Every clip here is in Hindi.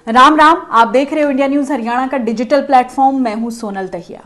राम राम। आप देख रहे हो इंडिया न्यूज हरियाणा का डिजिटल प्लेटफॉर्म। मैं हूं सोनल दहिया।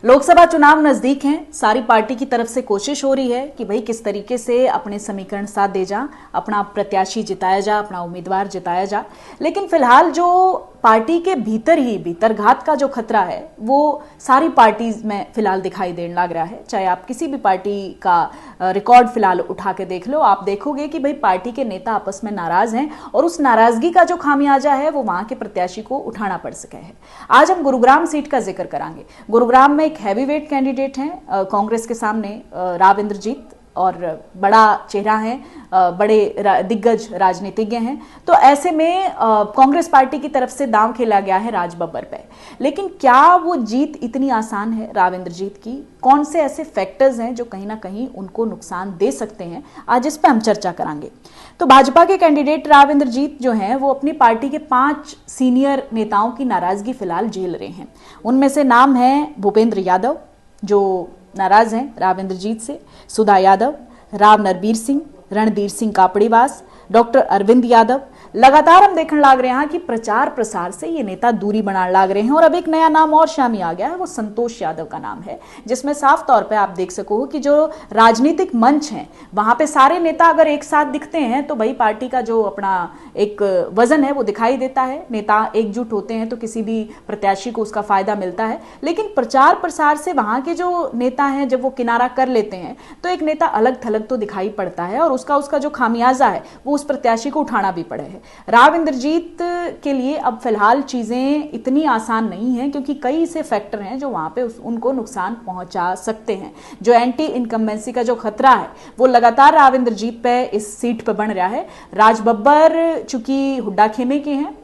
लोकसभा चुनाव नजदीक हैं। सारी पार्टी की तरफ से कोशिश हो रही है कि भाई किस तरीके से अपने समीकरण साथ दे जा, अपना प्रत्याशी जिताया जा, अपना उम्मीदवार जिताया जा। लेकिन फिलहाल जो पार्टी के भीतर ही भीतरघात का जो खतरा है वो सारी पार्टीज में फिलहाल दिखाई देने लग रहा है। चाहे आप किसी भी पार्टी का रिकॉर्ड फिलहाल उठा के देख लो, आप देखोगे कि भाई पार्टी के नेता आपस में नाराज हैं और उस नाराजगी का जो खामियाजा है वो वहां के प्रत्याशी को उठाना पड़ सके है। आज हम गुरुग्राम सीट का जिक्र करांगे। गुरुग्राम में एक हैवीवेट कैंडिडेट हैं कांग्रेस के सामने, राव इंद्रजीत, और बड़ा चेहरा है, बड़े दिग्गज राजनीतिज्ञ हैं। तो ऐसे में कांग्रेस पार्टी की तरफ से दांव खेला गया है राज बब्बर पे। लेकिन क्या वो जीत इतनी आसान है राव इंद्रजीत की? कौन से ऐसे फैक्टर्स हैं जो कहीं ना कहीं उनको नुकसान दे सकते हैं? आज इस पे हम चर्चा करांगे। तो भाजपा के कैंडिडेट राव इंद्रजीत जो हैं वो अपनी पार्टी के 5 सीनियर नेताओं की नाराजगी फिलहाल झेल रहे हैं। उनमें से नाम है भूपेंद्र यादव, जो नाराज हैं राव इंद्रजीत से, सुधा यादव, राव नरबीर सिंह, रणधीर सिंह कापड़ीवास, डॉक्टर अरविंद यादव। लगातार हम देखने लग रहे हैं कि प्रचार प्रसार से ये नेता दूरी बनाने लग रहे हैं। और अब एक नया नाम और शामिल आ गया है, वो संतोष यादव का नाम है, जिसमें साफ तौर पे आप देख सको कि जो राजनीतिक मंच है वहां पे सारे नेता अगर एक साथ दिखते हैं तो भाई पार्टी का जो अपना एक वजन है वो दिखाई देता है। नेता एकजुट होते हैं तो किसी भी प्रत्याशी को उसका फायदा मिलता है। लेकिन प्रचार प्रसार से वहां के जो नेता हैं जब वो किनारा कर लेते हैं तो एक नेता अलग थलग तो दिखाई पड़ता है और उसका जो खामियाजा है वो उस प्रत्याशी को उठाना भी पड़े है। राव इंद्रजीत के लिए अब फिलहाल चीजें इतनी आसान नहीं है, क्योंकि कई से फैक्टर हैं जो वहां पे उनको नुकसान पहुंचा सकते हैं। जो एंटी इनकम्बेंसी का जो खतरा है वो लगातार राव इंद्रजीत पे इस सीट पे बन रहा है। राज बब्बर चूंकि हुड्डा खेमे के हैं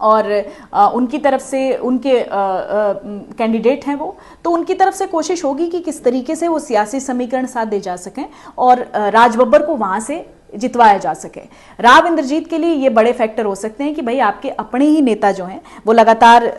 और उनकी तरफ से उनके कैंडिडेट हैं वो, तो उनकी तरफ से कोशिश होगी कि किस तरीके से वो सियासी समीकरण साथ दे जा सकें और राज बब्बर को वहां से जितवाया जा सके। राव इंद्रजीत के लिए ये बड़े फैक्टर हो सकते हैं कि भाई आपके अपने ही नेता जो हैं वो लगातार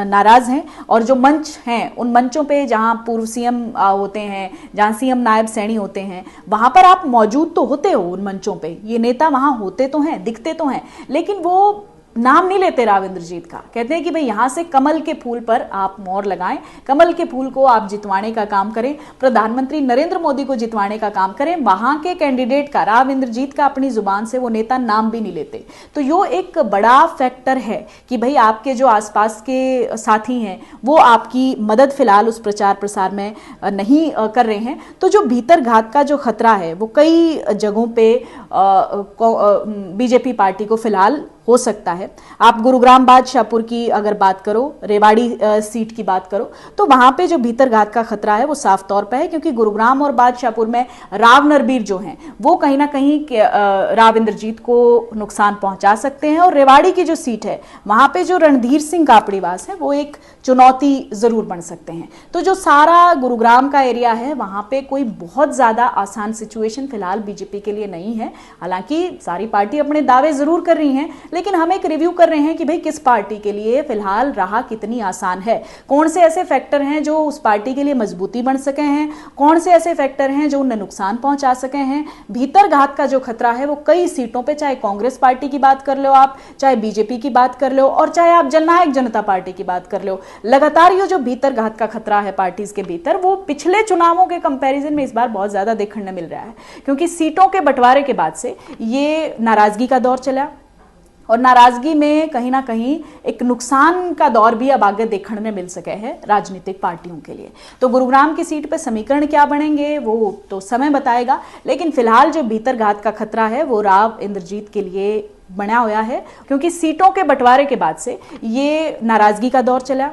नाराज हैं और जो मंच हैं उन मंचों पे जहां पूर्व सीएम होते हैं, जहां सीएम नायब सैनी होते हैं, वहां पर आप मौजूद तो होते हो उन मंचों पे, ये नेता वहां होते तो हैं, दिखते तो हैं, लेकिन वो नाम नहीं लेते राव इंद्रजीत का। कहते हैं कि भाई यहां से कमल के फूल पर आप मोहर लगाएं, कमल के फूल को आप जितवाने का काम करें, प्रधानमंत्री नरेंद्र मोदी को जितवाने का काम करें। वहां के कैंडिडेट का, राव इंद्रजीत का, अपनी जुबान से वो नेता नाम भी नहीं लेते। तो यो एक बड़ा फैक्टर है कि भाई आपके जो आसपास के साथी हैं वो आपकी मदद फिलहाल उस प्रचार प्रसार में नहीं कर रहे हैं। तो जो भीतर घात का जो खतरा है वो कई जगहों पे बीजेपी पार्टी को फिलहाल हो सकता है। आप गुरुग्राम बादशाहपुर की अगर बात करो, रेवाड़ी सीट की बात करो, तो वहां पे जो भीतरघात का खतरा है वो साफ तौर पे है, क्योंकि गुरुग्राम और बादशाहपुर में राव नरबीर जो हैं वो कहीं ना कहीं राव इंद्रजीत को नुकसान पहुंचा सकते हैं। और रेवाड़ी की जो सीट है वहां पे जो रणधीर सिंह कापड़ीवास है वो एक चुनौती जरूर बन सकते हैं। तो जो सारा गुरुग्राम का एरिया है वहां पे कोई बहुत ज्यादा आसान सिचुएशन फिलहाल बीजेपी के लिए नहीं है। हालांकि सारी पार्टी अपने दावे जरूर कर रही हैं, लेकिन हम एक रिव्यू कर रहे हैं कि भाई किस पार्टी के लिए फिलहाल राह कितनी आसान है, कौन से ऐसे फैक्टर हैं जो उस पार्टी के लिए मजबूती बन सके हैं, कौन से ऐसे फैक्टर हैं जो उन्हें नुकसान पहुंचा सके हैं। भीतरघात का जो खतरा है वो कई सीटों पे, चाहे कांग्रेस पार्टी की बात कर लो आप, चाहे बीजेपी की बात कर लो, और चाहे आप जननायक जनता पार्टी की बात कर लो, लगातार ये जो भीतरघात का खतरा है पार्टीज के भीतर वो पिछले चुनावों के कंपैरिजन में इस बार बहुत ज्यादा देखने मिल रहा है। क्योंकि सीटों के बंटवारे के बाद से ये नाराजगी का दौर चला और नाराजगी में कहीं ना कहीं एक नुकसान का दौर भी अब आगे देखने में मिल सके है राजनीतिक पार्टियों के लिए। तो गुरुग्राम की सीट पे समीकरण क्या बनेंगे वो तो समय बताएगा, लेकिन फिलहाल जो भीतरघात का खतरा है वो राव इंद्रजीत के लिए बना हुआ है, क्योंकि सीटों के बंटवारे के बाद से ये नाराजगी का दौर चला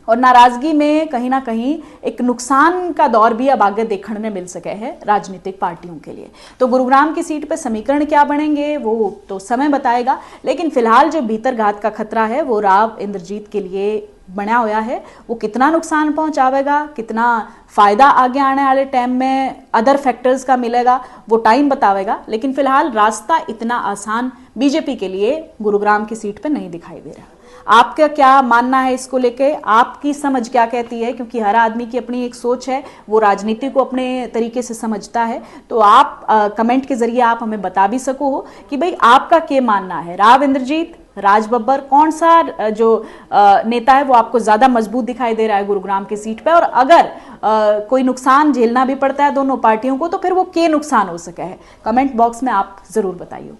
और नाराजगी में कहीं ना कहीं एक नुकसान का दौर भी अब आगे देखने में मिल सके है राजनीतिक पार्टियों के लिए। तो गुरुग्राम की सीट पर समीकरण क्या बनेंगे वो तो समय बताएगा, लेकिन फिलहाल जो भीतरघात का खतरा है वो राव इंद्रजीत के लिए बना हुआ है। वो कितना नुकसान पहुंचावेगा, कितना फायदा आगे आने वाले टाइम में अदर फैक्टर्स का मिलेगा वो टाइम बतावेगा, लेकिन फिलहाल रास्ता इतना आसान बीजेपी के लिए गुरुग्राम की सीट पर नहीं दिखाई दे रहा। आपका क्या मानना है इसको लेके? आपकी समझ क्या कहती है? क्योंकि हर आदमी की अपनी एक सोच है, वो राजनीति को अपने तरीके से समझता है। तो आप कमेंट के जरिए आप हमें बता भी सको हो कि भाई आपका क्या मानना है, राव इंद्रजीत राज बब्बर, कौन सा जो नेता है वो आपको ज्यादा मजबूत दिखाई दे रहा है गुरुग्राम की सीट पे? और अगर कोई नुकसान झेलना भी पड़ता है दोनों पार्टियों को तो फिर वो के नुकसान हो सका है? कमेंट बॉक्स में आप जरूर बताइए।